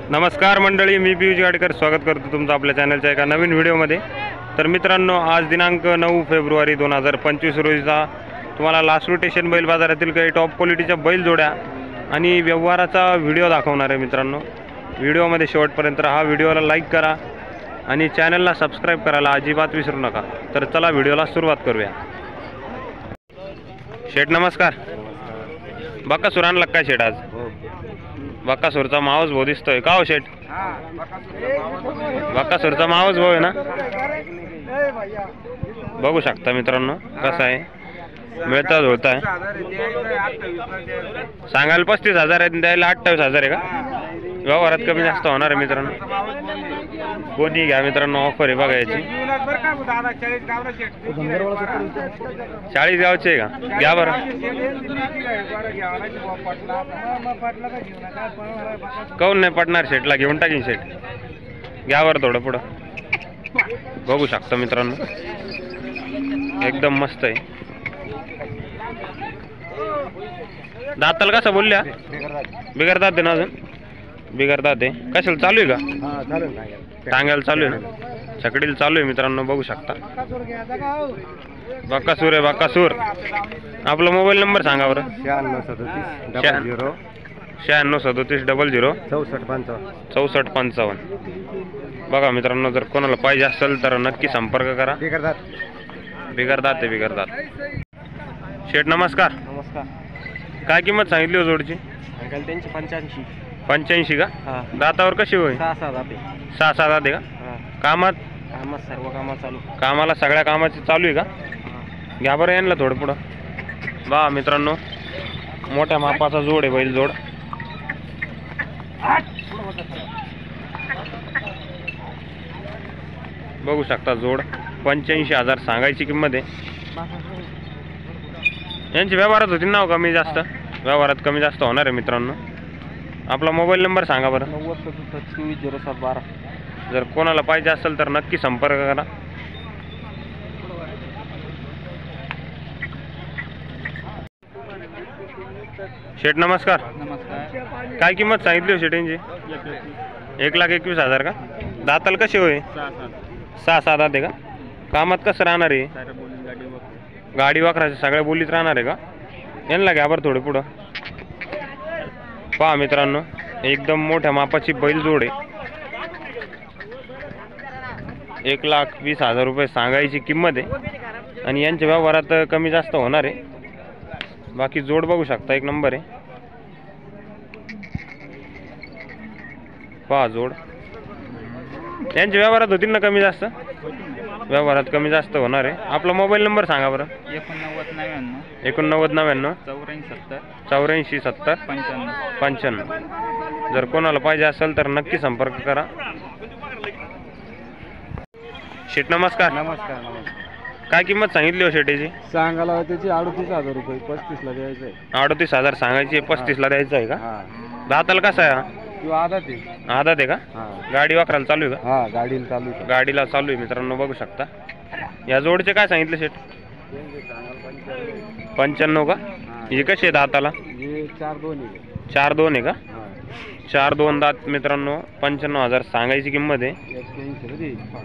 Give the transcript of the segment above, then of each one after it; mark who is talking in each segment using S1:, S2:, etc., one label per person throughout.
S1: नमस्कार मंडळी, मी पियुष गाडकर स्वागत करतो तुमचं आपल्या चॅनलच्या एका नवीन व्हिडिओमध्ये। तर मित्रांनो, आज दिनांक 9 फेब्रुवारी 2025 रोजीचा तुम्हाला लास्ट रोटेशन बैल बाजारातील काही टॉप क्वालिटीच्या बैल जोड्या आणि व्यवहाराचा व्हिडिओ दाखवणार आहे। मित्रांनो, व्हिडिओमध्ये शेवटपर्यंत राहा, व्हिडिओला लाईक करा आणि चॅनलला सबस्क्राईब करायला अजिबात विसरू नका। तर चला व्हिडिओला सुरुवात करूया। शेठ नमस्कार। बकासूर आणला काय शेठ आज? बकासूरचा मावस भाऊ दिसतोय का हो शेठ? बकासूरचा मावस भाऊ आहे ना, बघू शकता मित्रांनो कसा आहे, मिळता जुळता आहे। सांगायला 35,000 आहे, द्यायला 28,000 आहे का? व्यवहारात कमी जास्त होणार आहे मित्रांनो, कोणी घ्या मित्रांनो, ऑफर आहे बघा याची। 40 गावचे आहे का? घ्या बरं। काऊन नाही पडणार? शेटला घेऊन टाकीन शेट, घ्या बरं थोडं पुढं। बघू शकता मित्रांनो, एकदम मस्त आहे। दाताल कसा बोलल्या? बिगर दात आहे ना अजून? बिगर दात आहे। कशाला चालू आहे का? टांग्याला चालू आहे ना, छकडीला चालू आहे मित्रांनो, बघू शकता। बकासूर आहे, बकासूर। आपला मोबाईल नंबर सांगा बरं। 9637 00 6455। बघा मित्रांनो, जर कोणाला पाहिजे असेल तर नक्की संपर्क करा। बिगर दात आहे, बिगर दात। शेठ नमस्कार।
S2: नमस्कार।
S1: काय किंमत सांगितली हो जोडची?
S2: त्यांची 85।
S1: 85 का? दातावर कशी होईल?
S2: 6-7 दाते।
S1: 6-7 दाते का? कामात?
S2: कामात सर्व कामात चालू।
S1: कामाला सगळ्या कामाची चालू आहे का? घ्या बरं यांना थोडं पुढं। बा मित्रांनो, मोठ्या मापाचा जोड आहे, बैल जोड। बघू शकता जोड 85,000 सांगायची किंमत आहे। यांची व्यवहारात होती ना कमी जास्त? व्यवहारात कमी जास्त होणार आहे मित्रांनो। आपला मोबाईल नंबर सांगा बरं।
S2: 90-24-07-12।
S1: जर कोणाला पाहिजे असेल तर नक्की संपर्क करा। शेठ नमस्कार।
S2: नमस्कार।
S1: काय किंमत सांगितली हो शेठ यांची? 1,21,000 का? दाताल कसे होय? 6-7 दाते का? कामात कसं राहणार आहे? गाडी वाकराच्या सगळ्या बोलीत राहणार आहे का? यांना घ्या बरं थोडं पुढं। पहा मित्रांनो, एकदम मोठ्या मापाची बैल जोड आहे। 1,20,000 रुपये सांगायची किंमत आहे आणि यांच्या व्यवहारात कमी जास्त होणार आहे। बाकी जोड बघू शकता, एक नंबर आहे। पहा जोड, यांच्या व्यवहारात होतील ना कमी जास्त? व्यवहारात कमी जास्त होणार आहे। आपला मोबाईल नंबर सांगा बरं। 8999 84 70 95। जर कोणाला पाहिजे असेल तर नक्की संपर्क करा। शेठ नमस्कार।
S2: नमस्कार।
S1: काय किंमत सांगितली हो शेठीची?
S2: सांगायला त्याची 38,000 रुपये, 35ला द्यायचं आहे।
S1: 38,000 सांगायची, 35ला द्यायचं आहे का? दाताला कसा आहे?
S2: आदत आहे।
S1: आदत आहे का? गाडी वाकराला चालू आहे का?
S2: गाडीला चालू आहे।
S1: गाडीला चालू आहे मित्रांनो, बघू शकता। या जोडचे काय सांगितले शेठ? 95 का? हे कसे आहे दाताला? 4-2 आहे का? 4-2 दात मित्रांनो, 95,000 सांगायची किंमत आहे।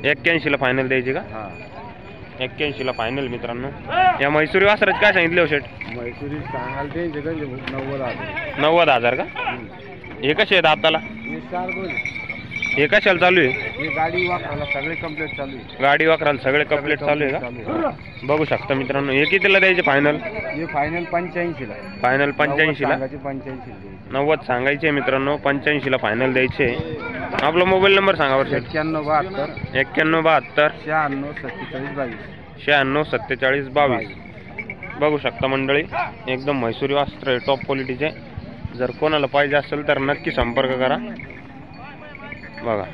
S1: 81ला फायनल द्यायची का? 81ला फायनल मित्रांनो। या म्हैसूरी वासराचे काय सांगितले हो शेठ?
S2: म्हैसूरी सांगाल ते
S1: 90,000 का? हे कसे आहे दाताला?
S2: 4-2।
S1: हे कशाला चालू आहे?
S2: गाडी वाकराला सगळे कंप्लीट चालू आहे।
S1: गाडी वाकराला सगळे कंप्लीट चालू आहे का? बघू शकता मित्रांनो। हे कितीला द्यायचे फायनल?
S2: हे फायनल 85ला।
S1: फायनल 85ला?
S2: 85
S1: 90 सांगायचे मित्रांनो, 85ला फायनल द्यायचे। आपला मोबाईल नंबर सांगा बरं।
S2: 9172
S1: 9172
S2: 96 47 22
S1: 96 47 22। बघू शकता मंडळी, एकदम म्हैसूरी वस्त्र आहे, टॉप क्वालिटीचे। जर कोणाला पाहिजे असेल तर नक्की संपर्क करा। बघा,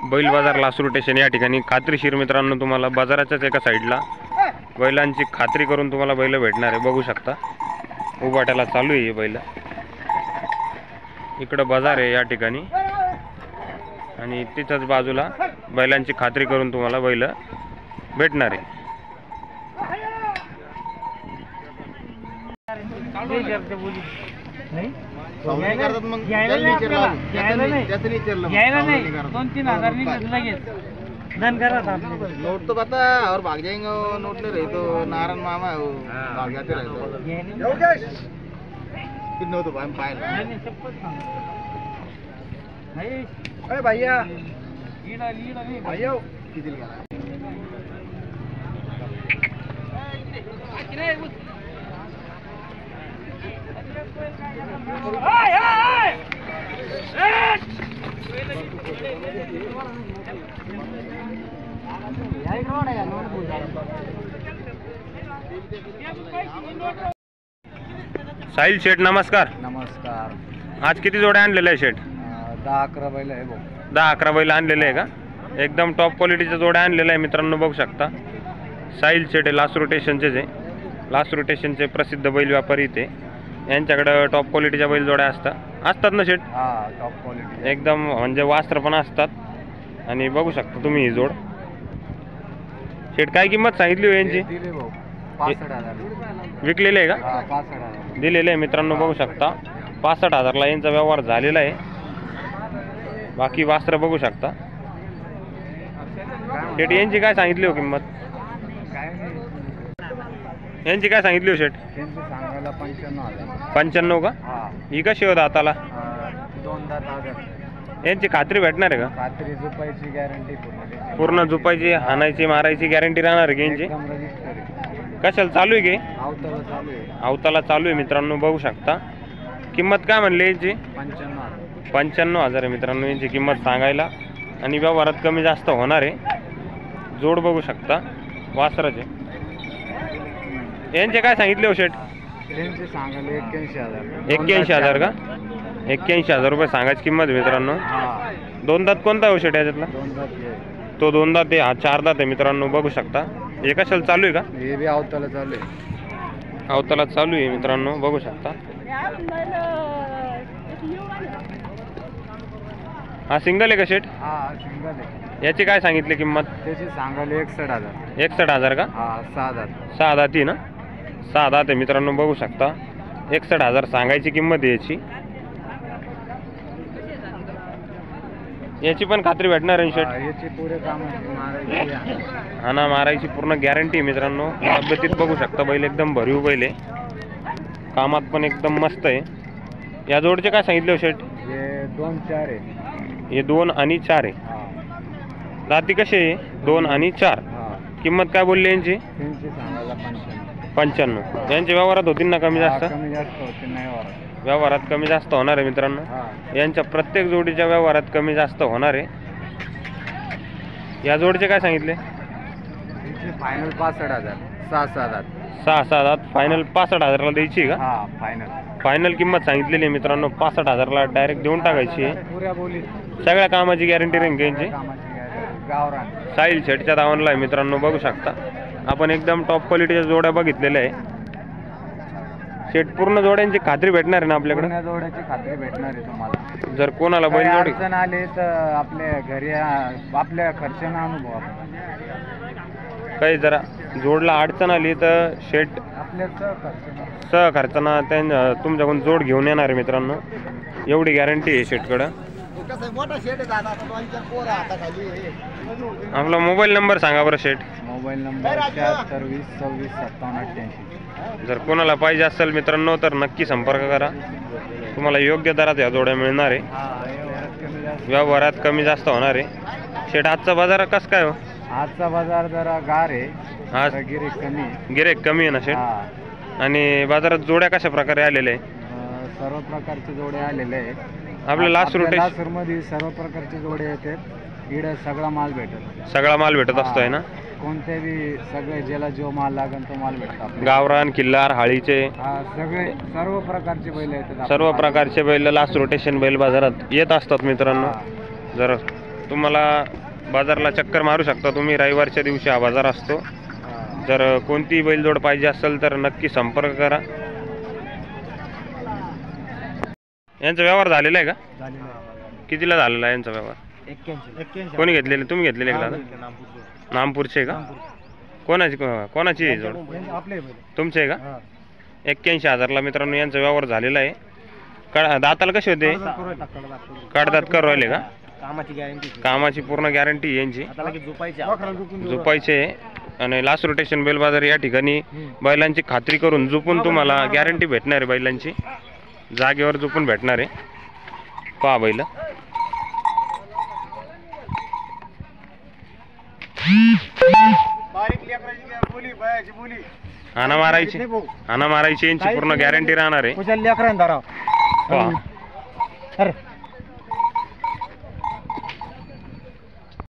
S1: बैल बाजार लास्ट रोटेशन या ठिकाणी खात्रीशीर मित्रांनो तुम्हाला बाजाराच्याच एका साईडला बैलांची खात्री करून तुम्हाला बैल भेटणार आहे। बघू शकता, उभाट्याला चालू आहे बैल। इकडं बाजार आहे या ठिकाणी आणि तिथंच बाजूला बैलांची खात्री करून तुम्हाला बैल भेटणार आहे।
S3: सावली करतात मग त्याला विचारलं, त्याचं विचारलं मग. सावली करतात.
S2: 2-3 हजार निघत लगेच धन करा
S3: नोट तो पता और भाग जाएंगे वो नोट नहीं रही तो नारायण मामा है वो भाग जाते रहते कितने हो तो भाई पाए अरे भैया भैया किती लिखा
S1: साहिल शेठ नमस्कार.
S2: नमस्कार.
S1: आज किती जोड्या आणलेल्या आहे शेठ?
S2: 10-11 बैल आहे भाऊ.
S1: 10-11 बैल आणलेले आहे का? एकदम टॉप क्वालिटीच्या जोड्या आणलेल्या आहे मित्रांनो, बघू शकता. साहिल शेठ हे लास्ट रोटेशनचेच आहे. लास्ट रोटेशनचे प्रसिद्ध बैल व्यापारी ते. यांच्याकडं टॉप क्वालिटीच्या बैल जोड्या असतात ना शेठ?
S2: हा, टॉप क्वालिटी
S1: एकदम म्हणजे वास्त्र पण असतात. आणि बघू शकता तुम्ही ही जोड. शेठ काय किंमत सांगितली हो यांची?
S2: दिले भाऊ 65,000.
S1: विकलेले आहे का?
S2: हा, 65,000.
S1: दिलेले आहे मित्रांनो, बघू शकता. 65,000ला यांचा व्यवहार झालेला आहे. बाकी वास्त्र बघू शकता. शेठ यांची काय सांगितली हो किंमत?
S2: काय नाही,
S1: यांची काय सांगितली हो शेठ?
S2: त्यांची सांगायला 95,000.
S1: 95 का?
S2: हा,
S1: ही कशी होत आताला?
S2: 2,000.
S1: यांची खात्री भेटणार आहे का?
S2: खात्री झोपायची गॅरंटी पूर्ण.
S1: पूर्ण झोपायची, हाणायची, मारायची गॅरंटी राहणार आहे की यांची?
S2: एकदम रजिस्टर आहे.
S1: कशाला चालू आहे की?
S2: अवताला चालू आहे.
S1: अवताला चालू आहे मित्रांनो, बघू शकता. किंमत काय म्हणली यांची?
S2: 95,000.
S1: 95,000 आहे मित्रांनो यांची किंमत सांगायला. आणि व्यवहारात कमी जास्त होणार आहे. जोड बघू शकता वासराचे. यांचे काय सांगितले हो शेठ?
S2: त्यांचे सांगायला 81,000.
S1: 81,000 का? 81,000 रुपये सांगायची किंमत मित्रांनो.
S2: हा,
S1: दोन दात कोणता हो शेठ याच्यातला?
S2: 2 दात आहे.
S1: तो 2 दात आहे, हा 4 दात आहे मित्रांनो, बघू शकता. हे कशाला चालू आहे का?
S2: हे बी अवताला चालू आहे.
S1: अवताला चालू आहे मित्रांनो, बघू शकता. हा सिंगल आहे का शेठ?
S2: हा, सिंगल आहे.
S1: याची काय सांगितली किंमत?
S2: त्याची सांगायला 61,000.
S1: 61,000 का?
S2: हा, 6 दात.
S1: 6 दाती ना? 6 दात आहे मित्रांनो, बघू शकता. 61,000 सांगायची किंमत आहे याची. याची पण खात्री भेटणार आहे शेठ?
S2: हा, याची पुरे काम मारायची.
S1: हाना मारायची पूर्ण गॅरंटी मित्रांनो. तब्येतीत बघू शकता बैल एकदम भरीव बैल आहे. कामात पण एकदम मस्त आहे. या जोडचे काय सांगितले हो शेठ?
S2: हे 2-4 आहे.
S1: हे 2 आणि 4 आहे.
S2: हा,
S1: दाती कसे आहे? 2 आणि 4.
S2: हा.
S1: किंमत काय बोलली यांची?
S2: त्यांची सांगायला 95.
S1: 95. यांच्या व्यवहारात होतील ना कमी जास्त?
S2: हा, कमी जास्त होते नाही वारा.
S1: व्यवहारात कमी जास्त होणार आहे मित्रांनो.
S2: हा,
S1: यांच्या प्रत्येक जोडीच्या व्यवहारात कमी जास्त होणार आहे. या जोडचे काय सांगितले?
S2: त्यांची फायनल 65,000. 6 दात.
S1: 6 दात फायनल 65,000ला द्यायची का?
S2: हा, फायनल.
S1: फायनल किंमत सांगितलेली आहे मित्रांनो, 65,000ला डायरेक्ट देऊन टाकायची आहे.
S2: पुऱ्या बोली.
S1: सगळ्या कामाची गॅरंटी राहील यांची.
S2: कामाची गावरान.
S1: साहिल शेठच्या दावणला आहे मित्रांनो, बघू शकता. आपण एकदम टॉप क्वालिटीच्या जोड्या बघितलेल्या आहे. शेठ पूर्ण जोड्यांची खात्री भेटणार आहे ना आपल्याकडे?
S2: पूर्ण जोड्याची खात्री भेटणार आहे तुम्हाला.
S1: जर कोणाला
S2: काही
S1: बैल जोडी
S2: अडचण आली तर आपल्या घरी आपल्या खर्चानं अनुभव आपण.
S1: काही जरा जोडला अडचण आली तर शेठ
S2: आपल्या खर्चानं.
S1: सहखर्चानं तुमच्याकडून जोड घेऊन येणार आहे मित्रांनो, एवढी गॅरंटी आहे शेठकडं.
S3: मोठा शेड आहे दादा, 2-4 पोरं हाताखाली आहे.
S1: आपला मोबाईल नंबर सांगा बरं शेठ.
S2: Mobile number 76 20 26 57 88.
S1: जर कोणाला पाहिजे असेल मित्रांनो तर नक्की संपर्क करा. तुम्हाला योग्य दरात या जोड्या मिळणार आहे. व्यवहारात कमी जास्त होणार आहे. शेठ आजचा बाजार कसं काय हो?
S2: आजचा बाजार जरा गार आहे.
S1: आज
S2: जरा गिऱ्हाईक कमी आहे.
S1: गिऱ्हाईक कमी आहे ना शेठ?
S2: हा.
S1: आणि बाजारात जोड्या कशा प्रकारे आलेल्या आहे?
S2: सर्व प्रकारचे जोडे आलेले आहेत.
S1: आपलं लास्ट रोटेशन
S2: लासूरमध्ये सर्व प्रकारचे जोडे येतात. इकडे सगळा माल भेटत.
S1: सगळा माल भेटत असतो आहे ना?
S2: कोणते बी सगळे ज्याला जो माल लागेल तो माल भेटतो.
S1: गावरान, किल्लार, हाळीचे
S2: हा, सगळे सर्व प्रकारचे बैल येतात.
S1: सर्व प्रकारचे बैल लास्ट रोटेशन बैल बाजारात येत असतात मित्रांनो. जर तुम्हाला बाजारला चक्कर मारू शकता तुम्ही, रविवारच्या दिवशी हा बाजार असतो. जर कोणती बैलजोड पाहिजे असेल तर नक्की संपर्क करा. यांचा व्यवहार झालेला आहे का? कितीला झालेला आहे यांचा व्यवहार?
S2: 81.
S1: कोणी घेतलेले? तुम्ही घेतलेले का दादा? नामपूरचे का? कोणाची आहे जोड?
S2: आपले
S1: तुमचे आहे का? 81,000ला मित्रांनो यांचा व्यवहार झालेला आहे. दाताला कसे होते काढदात करू राहिले का
S2: कामाची गॅरंटी
S1: कामाची पूर्ण गॅरंटी यांची
S2: आता लगेच झोपायची
S1: झोपायचे आणि लास्ट रोटेशन बैल बाजार या ठिकाणी बैलांची खात्री करून झोपून तुम्हाला गॅरंटी भेटणार आहे बैलांची जागेवर झोपून भेटणार आहे पहा बैल हाना मारायची यांची पूर्ण गॅरंटी राहणार आहे
S2: लेकरांना धरा
S1: पहा
S2: अरे